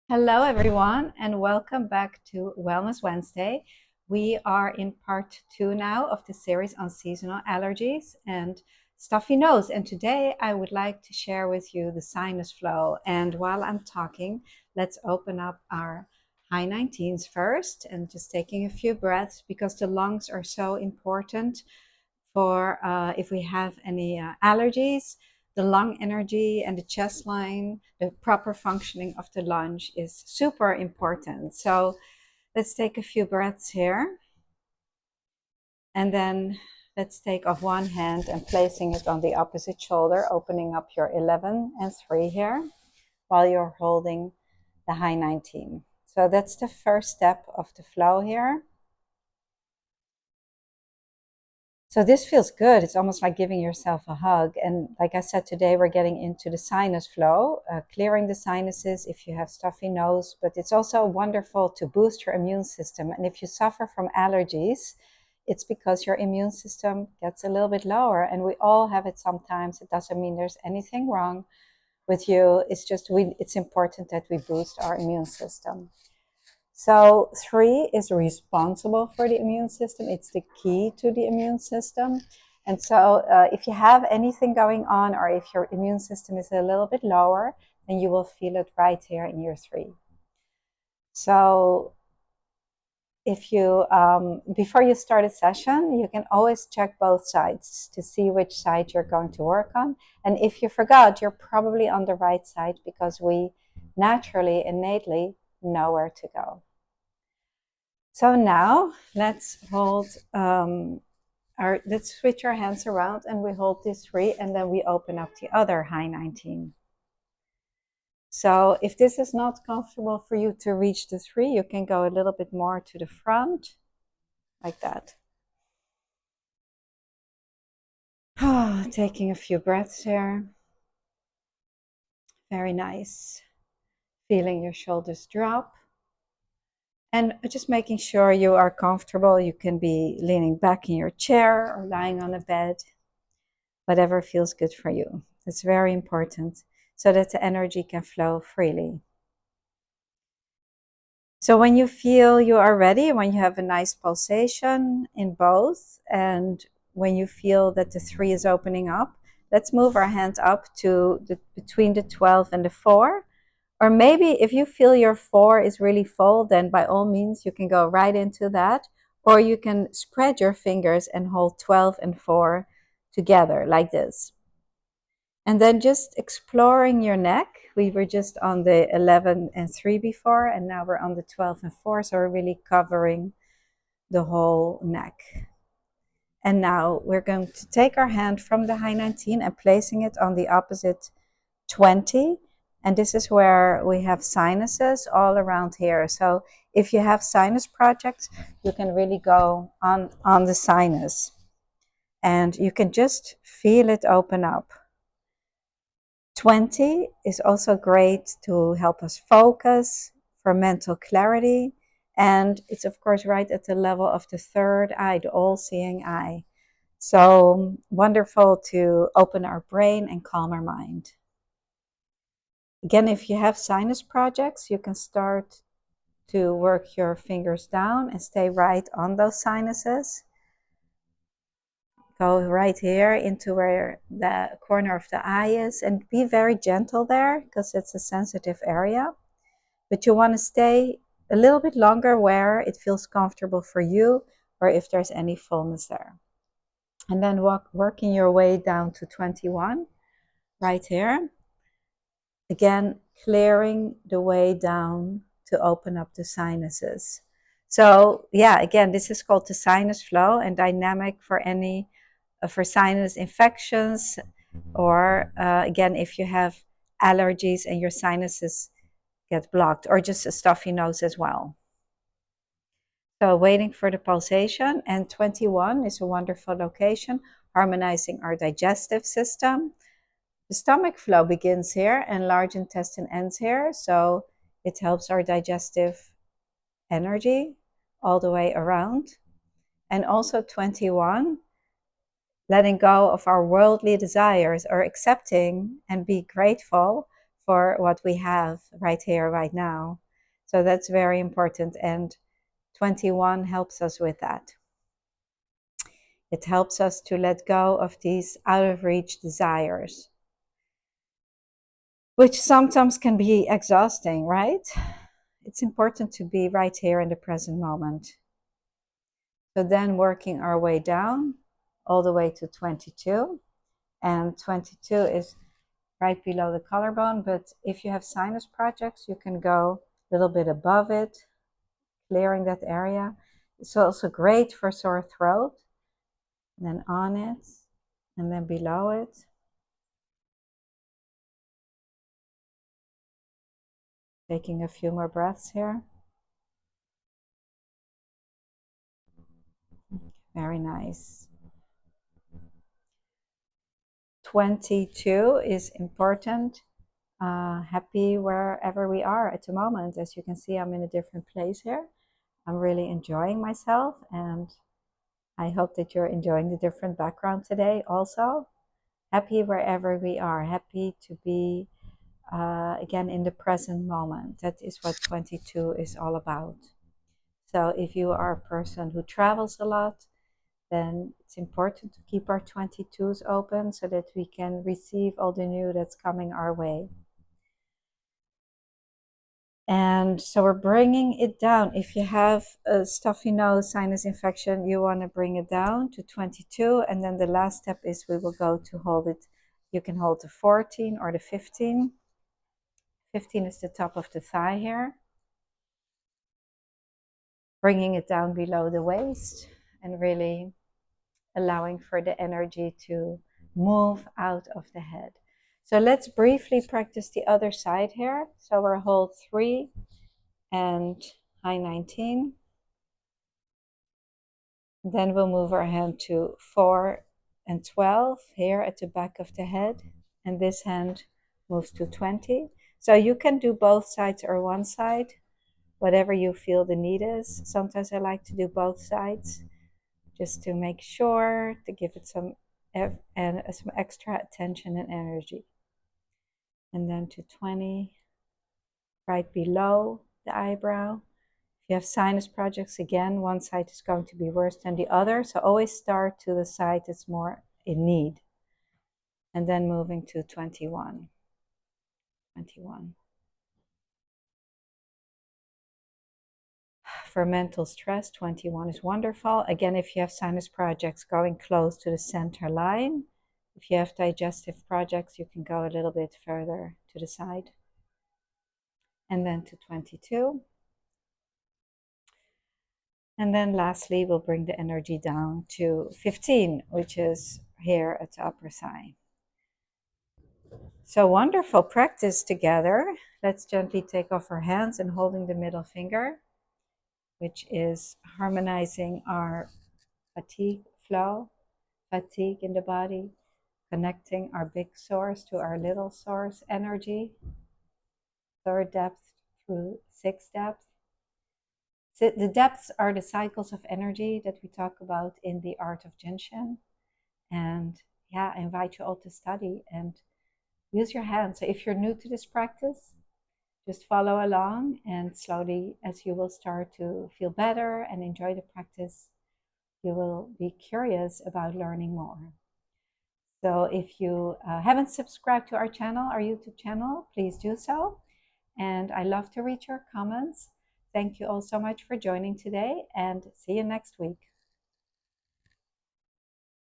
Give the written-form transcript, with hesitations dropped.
Hello, everyone, and welcome back to Wellness Wednesday. We are in part 2 now of the series on seasonal allergies and stuffy nose. And today I would like to share with you the sinus flow. And while I'm talking, let's open up our high 19s first and just taking a few breaths because the lungs are so important for if we have any allergies. The lung energy and the chest line, the proper functioning of the lungs is super important. So let's take a few breaths here. And then let's take off one hand and placing it on the opposite shoulder, opening up your 11 and 3 here while you're holding the high 19. So that's the first step of the flow here. So this feels good. It's almost like giving yourself a hug. And like I said, today we're getting into the sinus flow, clearing the sinuses if you have stuffy nose, but it's also wonderful to boost your immune system. And if you suffer from allergies, it's because your immune system gets a little bit lower, and we all have it sometimes. It doesn't mean there's anything wrong with you. It's just it's important that we boost our immune system. So 3 is responsible for the immune system. It's the key to the immune system. And so if you have anything going on, or if your immune system is a little bit lower, then you will feel it right here in your 3. So if you, before you start a session, you can always check both sides to see which side you're going to work on. And if you forgot, you're probably on the right side because we naturally, innately know where to go. So now let's hold let's switch our hands around and we hold this 3 and then we open up the other high 19. So if this is not comfortable for you to reach the 3, you can go a little bit more to the front, like that. Taking a few breaths here. Very nice. Feeling your shoulders drop. And just making sure you are comfortable. You can be leaning back in your chair or lying on a bed, whatever feels good for you. It's very important so that the energy can flow freely. So when you feel you are ready, when you have a nice pulsation in both, and when you feel that the 3 is opening up, let's move our hand up to between the 12 and the 4. Or maybe if you feel your 4 is really full, then by all means you can go right into that. Or you can spread your fingers and hold 12 and 4 together like this. And then just exploring your neck. We were just on the 11 and 3 before, and now we're on the 12 and 4. So we're really covering the whole neck. And now we're going to take our hand from the high 19 and placing it on the opposite 20. And this is where we have sinuses all around here. So if you have sinus projects, you can really go on the sinus. And you can just feel it open up. 20 is also great to help us focus, for mental clarity. And it's, of course, right at the level of the third eye, the all-seeing eye. So wonderful to open our brain and calm our mind. Again, if you have sinus projects, you can start to work your fingers down and stay right on those sinuses. Go right here into where the corner of the eye is and be very gentle there because it's a sensitive area. But you want to stay a little bit longer where it feels comfortable for you or if there's any fullness there. And then working your way down to 21, right here. Again, clearing the way down to open up the sinuses. So yeah, again, this is called the sinus flow and dynamic for any for sinus infections, or again, if you have allergies and your sinuses get blocked, or just a stuffy nose as well. So waiting for the pulsation, and 21 is a wonderful location, harmonizing our digestive system. The stomach flow begins here and large intestine ends here, so it helps our digestive energy all the way around. And also 21, letting go of our worldly desires or accepting and be grateful for what we have right here, right now. So that's very important. And 21 helps us with that. It helps us to let go of these out of reach desires, which sometimes can be exhausting, right? It's important to be right here in the present moment. So then working our way down all the way to 22. And 22 is right below the collarbone, but if you have sinus projects, you can go a little bit above it, clearing that area. It's also great for sore throat. And then on it, and then below it. Taking a few more breaths here. Very nice. 22 is important. Happy wherever we are at the moment. As you can see, I'm in a different place here. I'm really enjoying myself, and I hope that you're enjoying the different background today also. Happy wherever we are. Happy to be, again, in the present moment. That is what 22 is all about. So if you are a person who travels a lot, then it's important to keep our 22s open so that we can receive all the new that's coming our way. And so we're bringing it down. If you have a stuffy nose, sinus infection, you want to bring it down to 22. And then the last step is we will go to hold it. You can hold the 14 or the 15. 15 is the top of the thigh here. Bringing it down below the waist and really allowing for the energy to move out of the head. So let's briefly practice the other side here. So we'll hold 3 and high 19. Then we'll move our hand to 4 and 12 here at the back of the head. And this hand moves to 20. So you can do both sides or one side, whatever you feel the need is. Sometimes I like to do both sides just to make sure to give it some extra attention and energy. And then to 20, right below the eyebrow. If you have sinus projects, again, one side is going to be worse than the other. So always start to the side that's more in need. And then moving to 21. 21. For mental stress, 21 is wonderful. Again, if you have sinus projects, going close to the center line. If you have digestive projects, you can go a little bit further to the side. And then to 22. And then lastly, we'll bring the energy down to 15, which is here at the upper thigh. So wonderful practice together. Let's gently take off our hands and holding the middle finger, which is harmonizing our fatigue flow, fatigue in the body, connecting our big source to our little source energy, 3rd depth through 6th depth. So the depths are the cycles of energy that we talk about in the art of jinshin. And yeah, I invite you all to study and use your hands. So if you're new to this practice, just follow along, and slowly, as you will start to feel better and enjoy the practice, you will be curious about learning more. So if you haven't subscribed to our channel, our YouTube channel, please do so. And I love to read your comments. Thank you all so much for joining today, and see you next week.